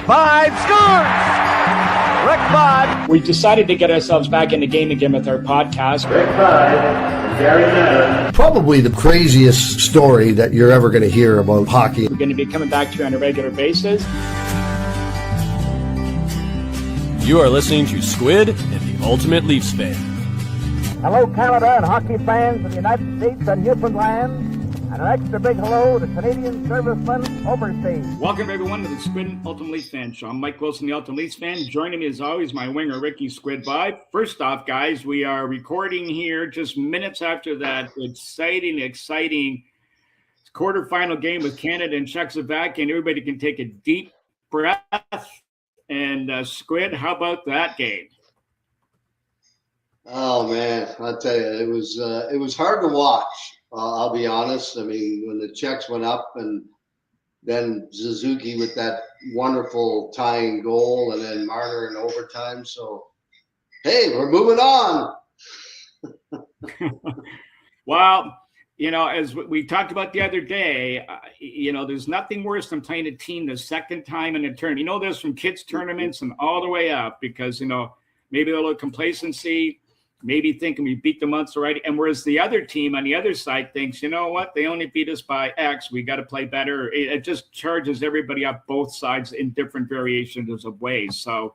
5 scores! Rick Budd. We decided to get ourselves back in the game again with our podcast. Rick Budd, Gary Miller. Probably the craziest story that you're ever going to hear about hockey. We're going to be coming back to you on a regular basis. You are listening to Squid and the Ultimate Leafs Fan. Hello, Canada and hockey fans of the United States and Newfoundland. And an extra big hello to Canadian servicemen overseas. Welcome, everyone, to the Squid and Ultimate Leafs Fan Show. I'm Mike Wilson, the Ultimate Leafs Fan. Joining me, as always, my winger, Ricky Squid Vibe. First off, guys, we are recording here just minutes after that exciting quarterfinal game with Canada and Czechoslovakia, and everybody can take a deep breath. And Squid, how about that game? Oh man, I'll tell you, it was hard to watch. I'll be honest. I mean, when the Czechs went up, and then Suzuki with that wonderful tying goal, and then Marner in overtime. So, hey, we're moving on. Well, you know, as we talked about the other day, you know, there's nothing worse than playing a team the second time in a tournament. You know, there's from kids tournaments and all the way up because, you know, maybe a little complacency, maybe thinking we beat them once already. And whereas the other team on the other side thinks, you know what, they only beat us by X, we got to play better. It just charges everybody up both sides in different variations of ways. So,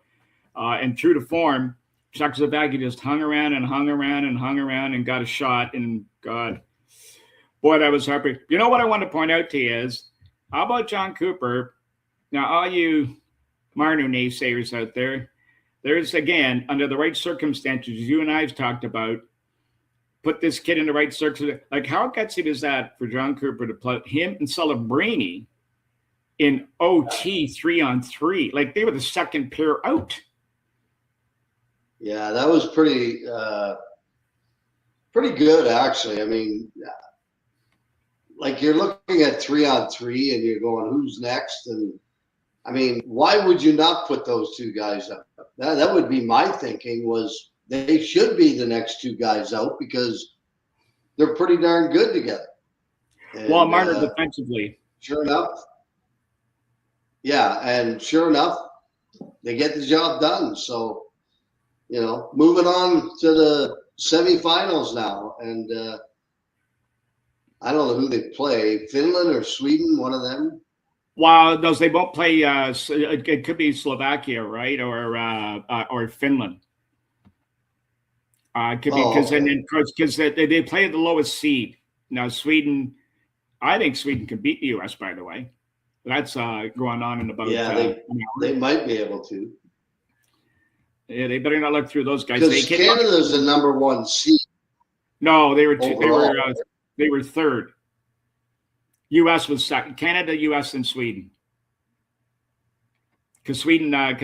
and true to form, Czechoslovakia just hung around and got a shot. And God, boy, that was heartbreaking. You know what I want to point out to you is, how about John Cooper? Now, all you Marner naysayers out there, there's, again, under the right circumstances, you and I have talked about, put this kid in the right circumstances. Like, how gutsy was that for John Cooper to put him and Celebrini in OT 3-on-3? Like, they were the second pair out. Yeah, that was pretty good, actually. I mean, like, you're looking at 3-on-3 and you're going, who's next? And I mean, why would you not put those two guys up? That would be my thinking, was they should be the next two guys out because they're pretty darn good together. And, well, Marner defensively. Sure enough. Yeah, and sure enough, they get the job done. So, you know, moving on to the semifinals now. And I don't know who they play, Finland or Sweden, one of them. Well, those they won't play. It could be Slovakia, right, or Finland. It could be because they play at the lowest seed. Now Sweden, I think Sweden can beat the U.S. By the way, that's going on in about. Yeah, they might be able to. Yeah, they better not look through those guys. Because Canada's the number one seed. No, they were third. U.S. was second. Canada, U.S., and Sweden. Because Sweden, yeah.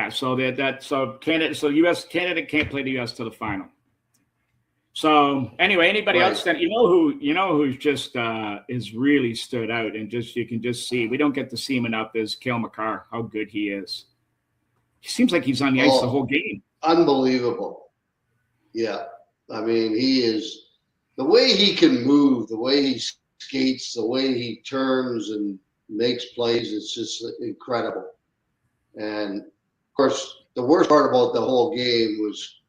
So Canada, so U.S. Canada can't play the U.S. to the final. So anyway, anybody else that you know who's just is really stood out and just you can just see, we don't get to see him enough, is Cale Makar, how good he is. He seems like he's on the ice the whole game. Unbelievable. Yeah, I mean, he is. The way he can move, the way he skates, the way he turns and makes plays, it's just incredible. And, of course, the worst part about the whole game was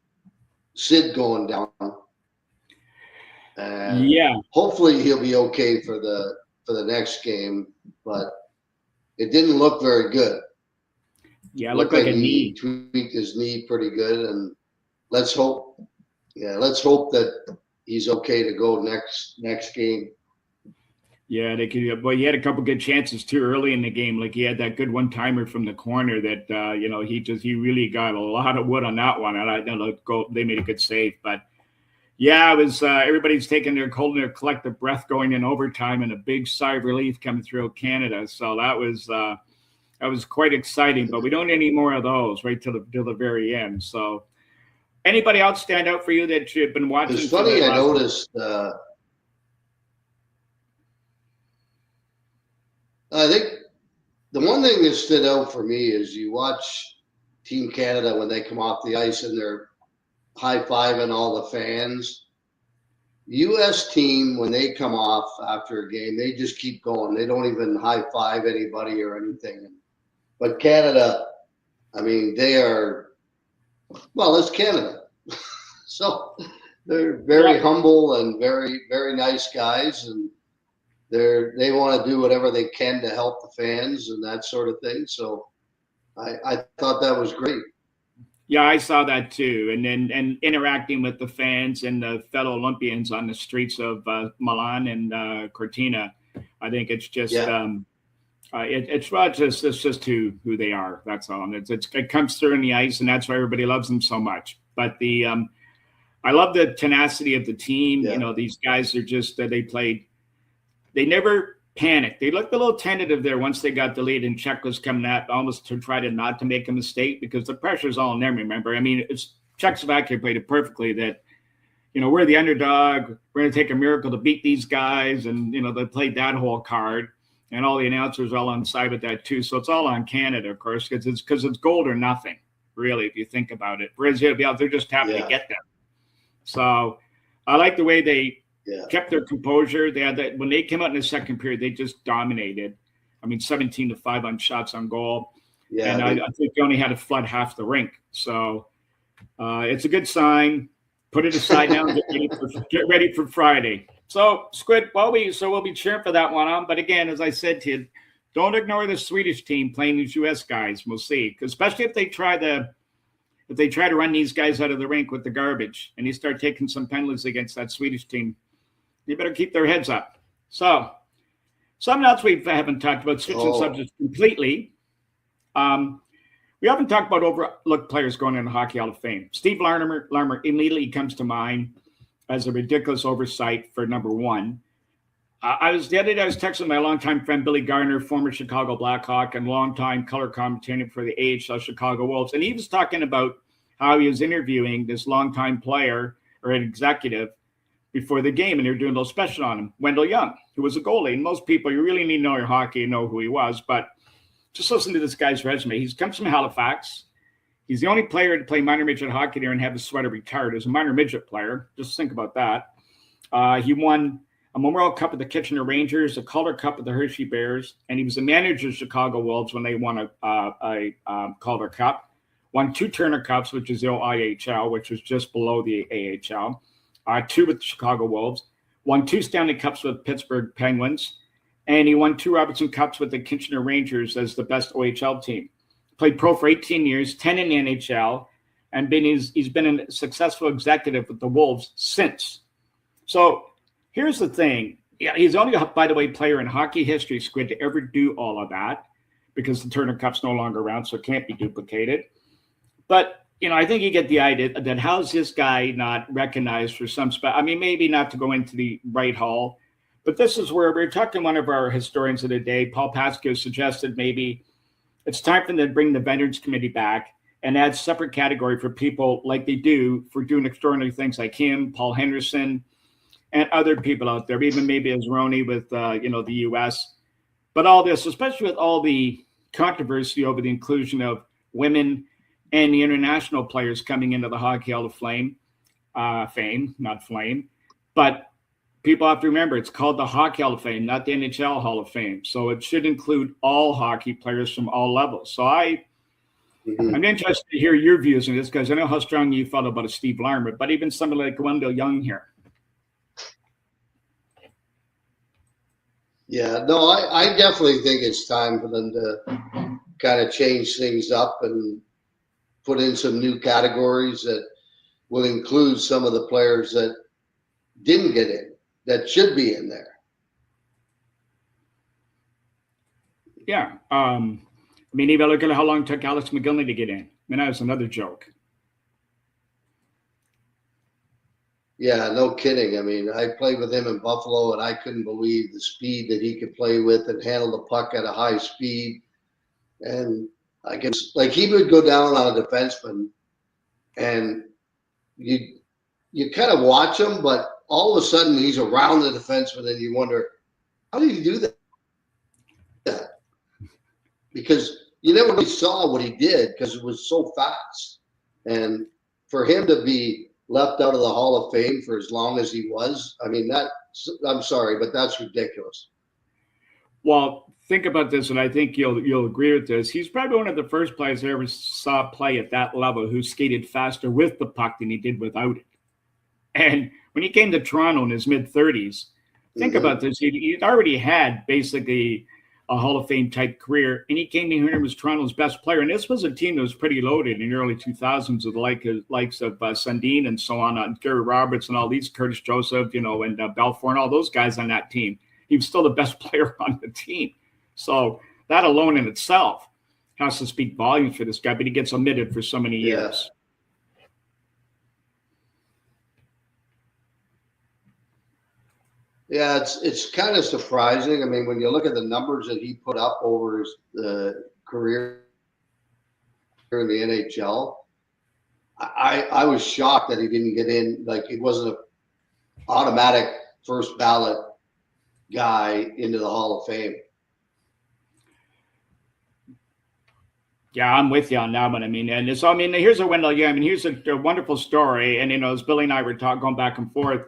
Sid going down. And yeah. Hopefully he'll be okay for the next game, but it didn't look very good. Yeah, it looked like a knee. He tweaked his knee pretty good, and let's hope that he's okay to go next game. Yeah, they could. Well, he had a couple good chances too early in the game. Like he had that good one-timer from the corner that he really got a lot of wood on that one. And I don't know, they made a good save. But yeah, it was everybody's holding their collective breath going in overtime, and a big sigh of relief coming through Canada. So that was quite exciting. But we don't need any more of those right till the very end. So. Anybody else stand out for you that you've been watching? It's funny, I noticed. I think the one thing that stood out for me is you watch Team Canada when they come off the ice and they're high-fiving all the fans. U.S. team, when they come off after a game, they just keep going. They don't even high five anybody or anything. But Canada, I mean, they are, well, it's Canada. So they're very humble and very, very nice guys. And they want to do whatever they can to help the fans and that sort of thing. So I thought that was great. Yeah, I saw that too, and interacting with the fans and the fellow Olympians on the streets of Milan and Cortina. I think it's just it's just who they are. That's all. And it comes through in the ice, and that's why everybody loves them so much. But I love the tenacity of the team. Yeah. You know, these guys are just they never panicked. They looked a little tentative there once they got the lead, and Czech was coming at almost to try to not to make a mistake because the pressure's all on them. Remember, I mean, it's Czechoslovakia played it perfectly. That we're the underdog. We're going to take a miracle to beat these guys, and they played that whole card. And all the announcers are all on side with that too. So it's all on Canada, of course, because it's gold or nothing, really, if you think about it. Whereas they're just happy to get them. So I like the way they kept their composure. They had that when they came out in the second period, they just dominated. I mean, 17-5 on shots on goal. Yeah, and I think they only had to flood half the rink. So it's a good sign. Put it aside now and get ready for Friday. So Squid, we'll be cheering for that one on. But again, as I said to you, don't ignore the Swedish team playing these U.S. guys. We'll see, because especially if they try to run these guys out of the rink with the garbage and you start taking some penalties against that Swedish team, you better keep their heads up. So something else we haven't talked about, switching subjects completely. We haven't talked about overlooked players going into the Hockey Hall of Fame. Steve Larmer immediately comes to mind as a ridiculous oversight for number one. The other day I was texting my longtime friend Billy Gardner, former Chicago Blackhawk and longtime color commentator for the AHL Chicago Wolves, and he was talking about how he was interviewing this longtime player or an executive before the game, and they were doing a little special on him, Wendell Young, who was a goalie. And most people, you really need to know your hockey and know who he was, but just listen to this guy's resume. He comes from Halifax. He's the only player to play minor midget hockey there and have his sweater retired as a minor midget player. Just think about that. He won a Memorial Cup with the Kitchener Rangers, a Calder Cup with the Hershey Bears, and he was the manager of Chicago Wolves when they won a Calder Cup. Won 2 Turner Cups, which is the old IHL, which was just below the AHL. 2 with the Chicago Wolves. Won 2 Stanley Cups with Pittsburgh Penguins. And he won 2 Robertson Cups with the Kitchener Rangers as the best OHL team. Played pro for 18 years, 10 in the NHL, and he's been a successful executive with the Wolves since. So here's the thing. Yeah, he's only, by the way, player in hockey history, Squid, to ever do all of that because the Turner Cup's no longer around, so it can't be duplicated. But, I think you get the idea that how's this guy not recognized for some maybe not to go into the right hall, but this is where we're talking to one of our historians of the day, Paul Pasco, suggested maybe it's time for them to bring the Veterans Committee back and add separate category for people like they do for doing extraordinary things like him, Paul Henderson, and other people out there, even maybe as Roney with, the U.S. But all this, especially with all the controversy over the inclusion of women and the international players coming into the Hockey Hall of Fame, not flame, but people have to remember it's called the Hockey Hall of Fame, not the NHL Hall of Fame. So it should include all hockey players from all levels. So I'm interested to hear your views on this because I know how strong you felt about a Steve Larmer, but even somebody like Wendell Young here. Yeah, no, I definitely think it's time for them to kind of change things up and put in some new categories that will include some of the players that didn't get in, that should be in there. Yeah. Even look at how long it took Alex McGillney to get in. That was another joke. Yeah, no kidding. I played with him in Buffalo, and I couldn't believe the speed that he could play with and handle the puck at a high speed. And I guess, he would go down on a defenseman, and you kind of watch him, but all of a sudden he's around the defenseman, and you wonder, how did he do that? Because you never really saw what he did because it was so fast. And for him to be left out of the Hall of Fame for as long as he was. I mean, I'm sorry, but that's ridiculous. Well, think about this, and I think you'll agree with this. He's probably one of the first players I ever saw play at that level who skated faster with the puck than he did without it. And when he came to Toronto in his mid-30s, think about this. He'd already had basically a Hall of Fame type career, and he came in here and was Toronto's best player. And this was a team that was pretty loaded in the early 2000s with the likes of Sundin and so on, Gary Roberts and all these, Curtis Joseph, and Belfour and all those guys on that team. He was still the best player on the team. So that alone in itself has to speak volumes for this guy, but he gets omitted for so many years. Yeah, it's kind of surprising. I mean, when you look at the numbers that he put up over his career in the NHL, I was shocked that he didn't get in. Like, he wasn't an automatic first ballot guy into the Hall of Fame. Yeah, I'm with you on that one. I mean, and so, here's a Wendell. Yeah, here's a wonderful story. And, as Billy and I were going back and forth,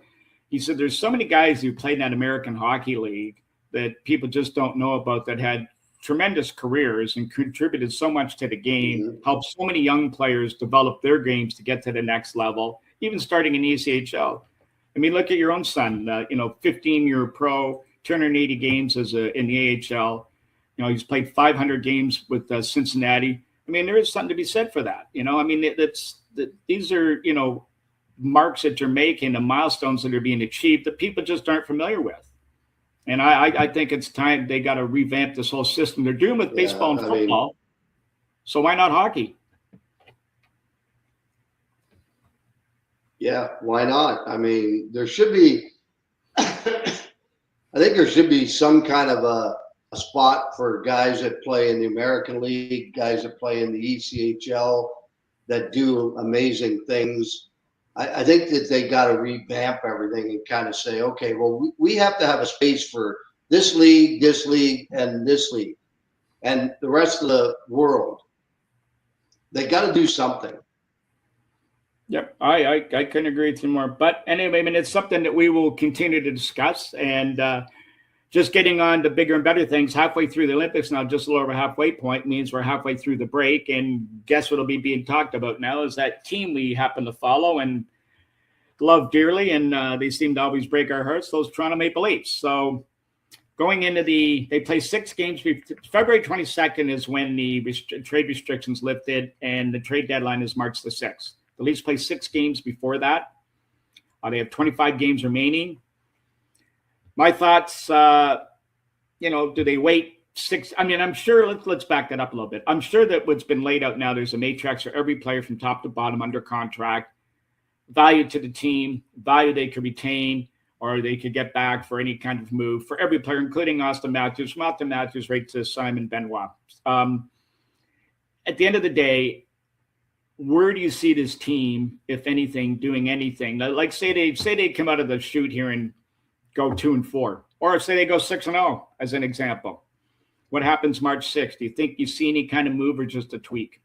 he said there's so many guys who played in that American Hockey League that people just don't know about that had tremendous careers and contributed so much to the game, helped so many young players develop their games to get to the next level, even starting in ECHL. Look at your own son, 15-year pro, 280 games in the AHL. He's played 500 games with Cincinnati. There is something to be said for that. These are, marks that you're making and milestones that are being achieved that people just aren't familiar with. And I think it's time they got to revamp this whole system. They're doing with baseball and football. So why not hockey? Yeah, why not? There should be, I think there should be some kind of a spot for guys that play in the American League, guys that play in the ECHL that do amazing things. I think that they got to revamp everything and kind of say, okay, well, we have to have a space for this league, and this league, and the rest of the world. They got to do something. Yep, I couldn't agree with you more. But anyway, it's something that we will continue to discuss. And just getting on to bigger and better things, halfway through the Olympics now, just a little over halfway point, means we're halfway through the break. And guess what will be being talked about now is that team we happen to follow and love dearly, and they seem to always break our hearts, those Toronto Maple Leafs. So going into they play 6 games. February 22nd is when the trade restrictions lifted, and the trade deadline is March the 6th. The Leafs play 6 games before that. They have 25 games remaining. My thoughts, do they wait 6? I'm sure, let's back that up a little bit. I'm sure that what's been laid out now, there's a matrix for every player from top to bottom under contract, value to the team, value they could retain, or they could get back for any kind of move for every player, including Austin Matthews, from Austin Matthews right to Simon Benoit. At the end of the day, where do you see this team, if anything, doing anything? Like say they come out of the chute here and go 2-4, or say they go 6-0 as an example. What happens March 6th? Do you think you see any kind of move or just a tweak?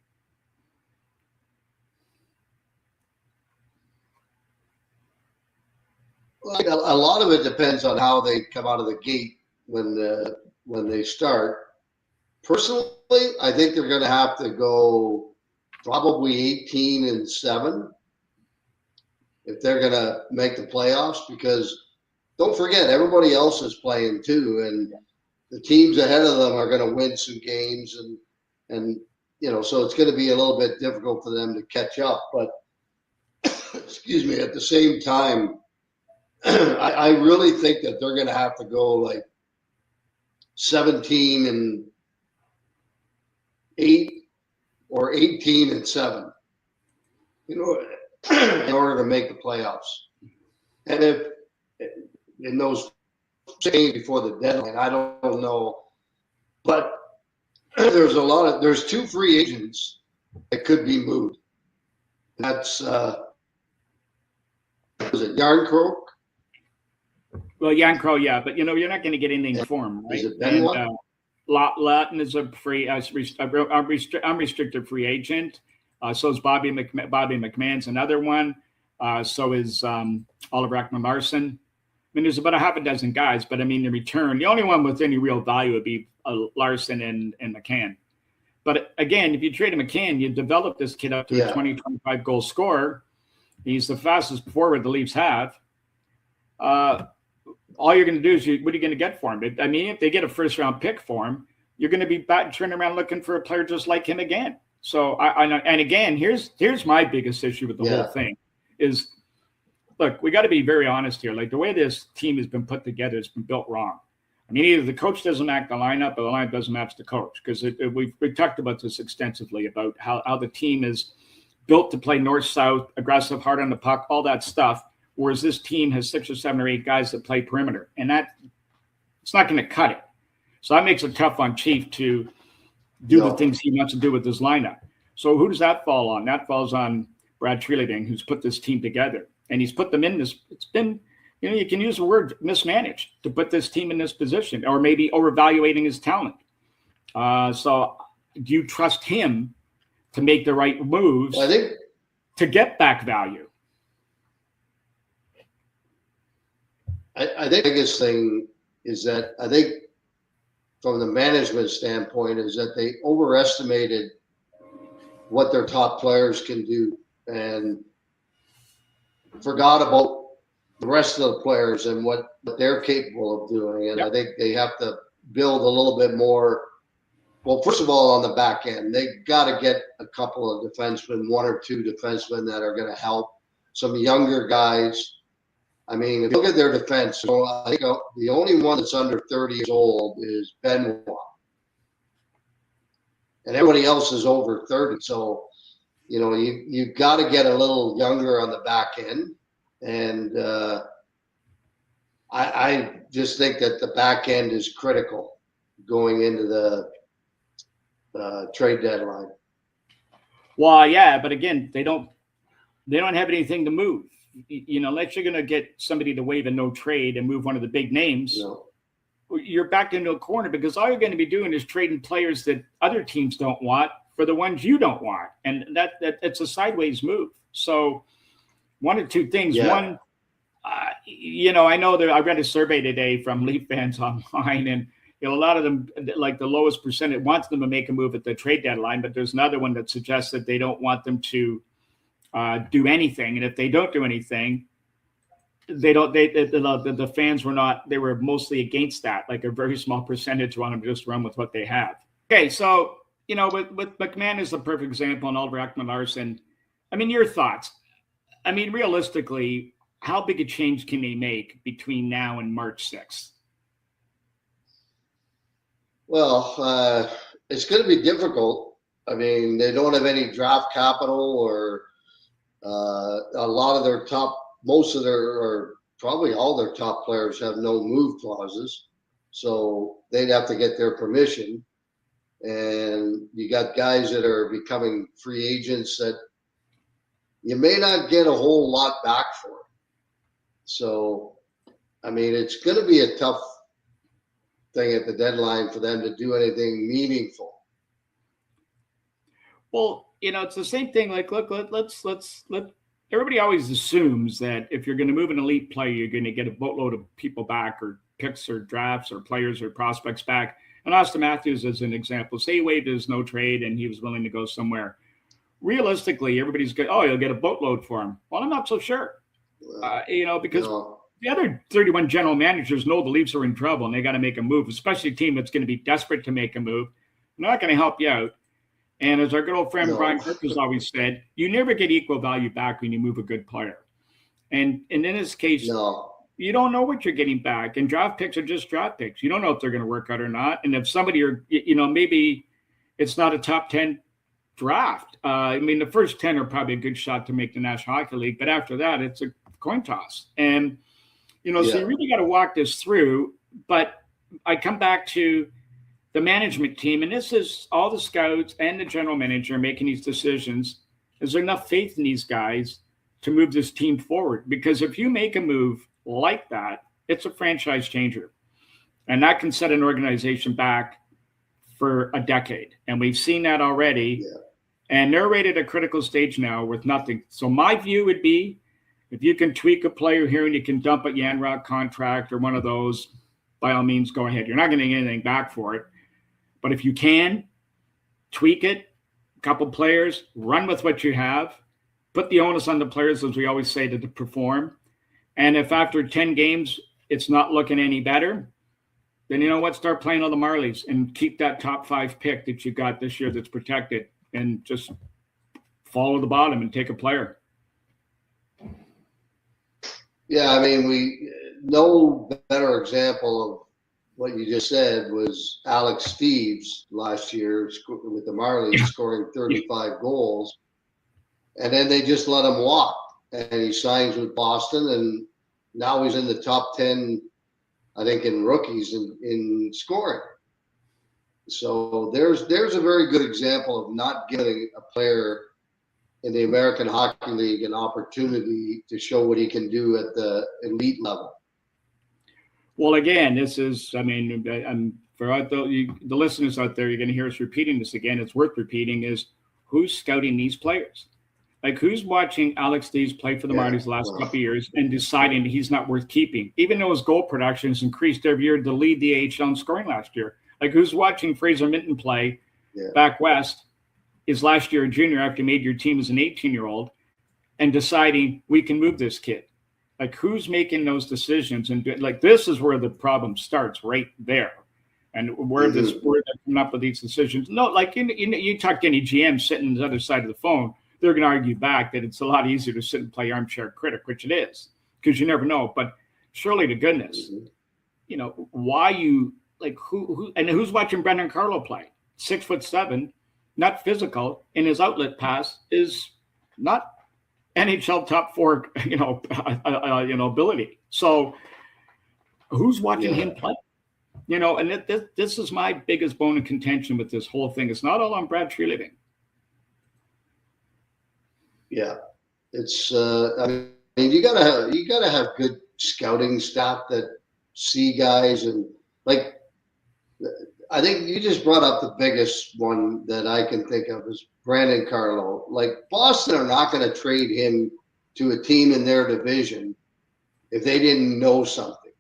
Well, a lot of it depends on how they come out of the gate when they start. Personally, I think they're going to have to go probably 18-7 if they're going to make the playoffs, because don't forget, everybody else is playing too, and the teams ahead of them are going to win some games, and so it's going to be a little bit difficult for them to catch up. But excuse me, at the same time, I really think that they're going to have to go like 17-8 or 18-7, in order to make the playoffs. And if in those games before the deadline, I don't know, but there's 2 free agents that could be moved. That's was it Yarncroke? Well, Yankro, yeah, but you're not going to get anything for him, right? Is it Benoit? Latin is a free, unrestricted free agent. So is Bobby McMahon's another one. So is Oliver Ekman-Larsson. I mean, there's about a half a dozen guys, but I mean, in return, the only one with any real value would be Larson and McCann. But again, if you trade McCann, you develop this kid up to a 20, 25 goal scorer. He's the fastest forward the Leafs have. All you're going to do is, what are you going to get for him? I mean, if they get a first-round pick for him, you're going to be turning around looking for a player just like him again. So, and again, here's my biggest issue with the whole thing is, look, we got to be very honest here. Like, the way this team has been put together, it's been built wrong. I mean, either the coach doesn't match the lineup or the lineup doesn't match the coach, because we've talked about this extensively about how the team is built to play north-south, aggressive, hard on the puck, all that stuff, whereas this team has 6 or 7 or 8 guys that play perimeter, and it's not going to cut it. So that makes it tough on Chief to do the things he wants to do with this lineup. So who does that fall on? That falls on Brad Treliving, who's put this team together, and he's put them in this. It's been, you can use the word mismanaged to put this team in this position, or maybe overvaluating his talent. So do you trust him to make the right moves to get back value? I think the biggest thing is that I think from the management standpoint is that they overestimated what their top players can do and forgot about the rest of the players and what they're capable of doing. And I think they have to build a little bit more. Well, first of all, on the back end, they got to get a couple of defensemen, 1 or 2 defensemen that are going to help, some younger guys. I mean, if you look at their defense, so I think the only one that's under 30 years old is Benoit. And everybody else is over 30. So, you've got to get a little younger on the back end. And I just think that the back end is critical going into the trade deadline. Well, yeah, but again, they don't have anything to move. Unless you're going to get somebody to waive a no trade and move one of the big names, you're backed into a corner, because all you're going to be doing is trading players that other teams don't want for the ones you don't want. And that it's a sideways move. So one of two things. One, I know that I read a survey today from Leaf fans online, and a lot of them, like the lowest percentage, wants them to make a move at the trade deadline, but there's another one that suggests that they don't want them to do anything, and if they don't do anything, the fans were mostly against that. Like a very small percentage want them to just run with what they have. Okay, so with McMahon is the perfect example, and Oliver Ekman-Larsson. I mean, your thoughts? I mean, realistically, how big a change can they make between now and March 6th? Well, it's going to be difficult. I mean, they don't have any draft capital, or a lot of most of their, or probably all their top players have no move clauses. So they'd have to get their permission. And you got guys that are becoming free agents that you may not get a whole lot back for. So, I mean, it's going to be a tough thing at the deadline for them to do anything meaningful. Well, it's the same thing. Like, look, let's everybody always assumes that if you're going to move an elite player, you're going to get a boatload of people back, or picks, or drafts, or players, or prospects back. And Austin Matthews, as an example, say he waived his no trade and he was willing to go somewhere. Realistically, everybody's going, you'll get a boatload for him. Well, I'm not so sure, because the other 31 general managers know the Leafs are in trouble and they got to make a move, especially a team that's going to be desperate to make a move. They're not going to help you out. And as our good old friend Brian Kirk has always said, you never get equal value back when you move a good player. And in this case, you don't know what you're getting back. And draft picks are just draft picks. You don't know if they're going to work out or not. And if somebody maybe it's not a top 10 draft. I mean, the first 10 are probably a good shot to make the National Hockey League. But after that, it's a coin toss. And, so you really got to walk this through. But I come back to the management team, and this is all the scouts and the general manager making these decisions. Is there enough faith in these guys to move this team forward? Because if you make a move like that, it's a franchise changer. And that can set an organization back for a decade. And we've seen that already. Yeah. And they're right at a critical stage now with nothing. So my view would be If you can tweak a player here and you can dump a Yanrock contract or one of those, by all means, go ahead. You're not going to get anything back for it. But if you can, tweak it, a couple players, run with what you have, put the onus on the players, as we always say, to perform. And if after 10 games it's not looking any better, then you know what? Start playing all the Marlies and keep that top 5 pick that you got this year that's protected, and just follow the bottom and take a player. Yeah, I mean, no better example of what you just said was Alex Steves last year with the Marlies, scoring 35 goals. And then they just let him walk. And he signs with Boston, and now he's in the top 10, I think, in rookies in scoring. So there's a very good example of not giving a player in the American Hockey League an opportunity to show what he can do at the elite level. Well, again, this is, I mean, for the listeners out there, you're going to hear us repeating this again. It's worth repeating, is who's scouting these players? Like, who's watching Alex Steves play for the Marlies the last couple of years and deciding he's not worth keeping, even though his goal production has increased every year to lead the AHL in scoring last year? Like, who's watching Fraser Minton play back west, is last year a junior after you made your team as an 18-year-old, and deciding we can move this kid? Like, who's making those decisions? And like, this is where the problem starts, right there. And where they're coming up with these decisions. No, like you talk to any GM sitting on the other side of the phone, they're going to argue back that it's a lot easier to sit and play armchair critic, which it is, because you never know. But surely to goodness, you know, why you, like, who and who's watching Brendan Carlo play? 6'7", not physical, and his outlet pass is not NHL top 4, ability. So who's watching him play? You know, and this is my biggest bone of contention with this whole thing. It's not all on Brad Treliving. Yeah, it's. I mean, you gotta have good scouting staff that see guys, and like, I think you just brought up the biggest one that I can think of is Brandon Carlo. Like, Boston are not going to trade him to a team in their division if they didn't know something.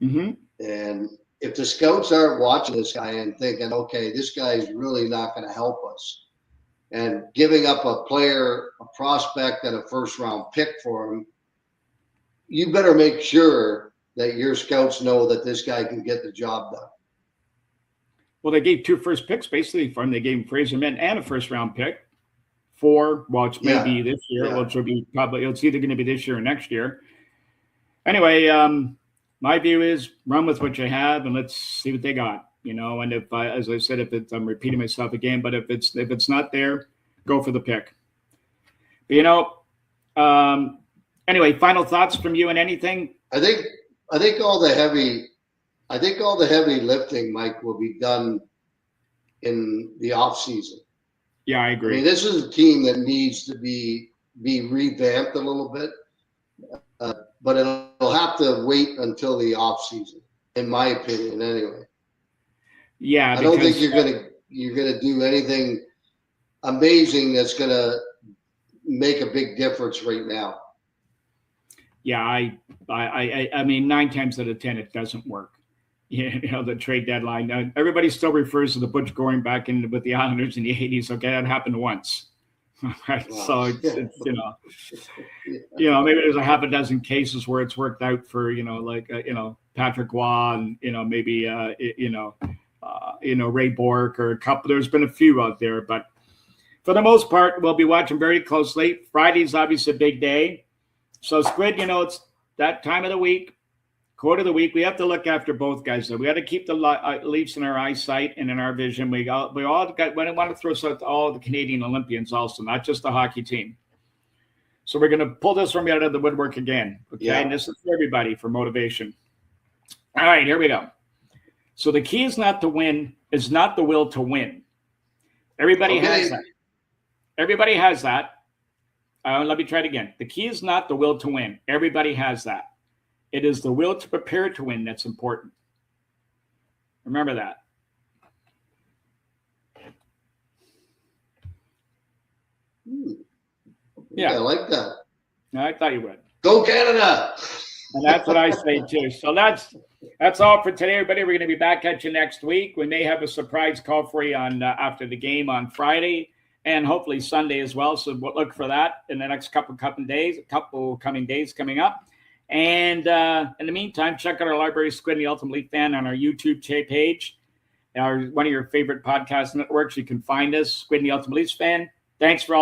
Mm-hmm. And if the scouts aren't watching this guy and thinking, okay, this guy is really not going to help us, and giving up a player, a prospect, and a first-round pick for him, you better make sure that your scouts know that this guy can get the job done. Well, they gave 2 first picks basically for him. They gave him Fraser Minton and a first-round pick for, well, it's maybe this year, which will be probably, it's either going to be this year or next year. Anyway, my view is run with what you have and let's see what they got. You know, and if as I said, I'm repeating myself again, but if it's not there, go for the pick. But, you know, anyway, final thoughts from you and anything? I think all the heavy lifting, Mike, will be done in the off season. Yeah, I agree. I mean, this is a team that needs to be revamped a little bit, but it'll have to wait until the off season, in my opinion, anyway. Yeah, I don't think you're gonna do anything amazing that's gonna make a big difference right now. Yeah, I mean, 9 times out of 10 it doesn't work. You know, the trade deadline. Now, everybody still refers to the Butch Goring back in with the Islanders in the 80s. Okay, that happened once. Right. Wow. So it's maybe there's a half a dozen cases where it's worked out for, Patrick Waugh and, maybe, Ray Bork or a couple. There's been a few out there, but for the most part, we'll be watching very closely. Friday's obviously a big day. So Squid, it's that time of the week, quarter of the week. We have to look after both guys, though. We got to keep the Leafs in our eyesight and in our vision. We all got. We want to throw out all the Canadian Olympians also, not just the hockey team. So we're going to pull this from out of the woodwork again. Okay, yeah. And this is for everybody for motivation. All right, here we go. So the key is not to win, is not the will to win. Everybody has that. Everybody has that. Let me try it again. The key is not the will to win. Everybody has that. It is the will to prepare to win that's important. Remember that. Yeah, I like that. No, I thought you would. Go Canada. And that's what I say too. So that's all for today, everybody. We're going to be back at you next week. We may have a surprise call for you on after the game on Friday and hopefully Sunday as well. So we'll look for that in the next couple coming days coming up. And in the meantime, check out our Library Squid and the Ultimate Elite Fan on our YouTube page, one of your favorite podcast networks. You can find us, Squid and the Ultimate Elite Fan. Thanks for all.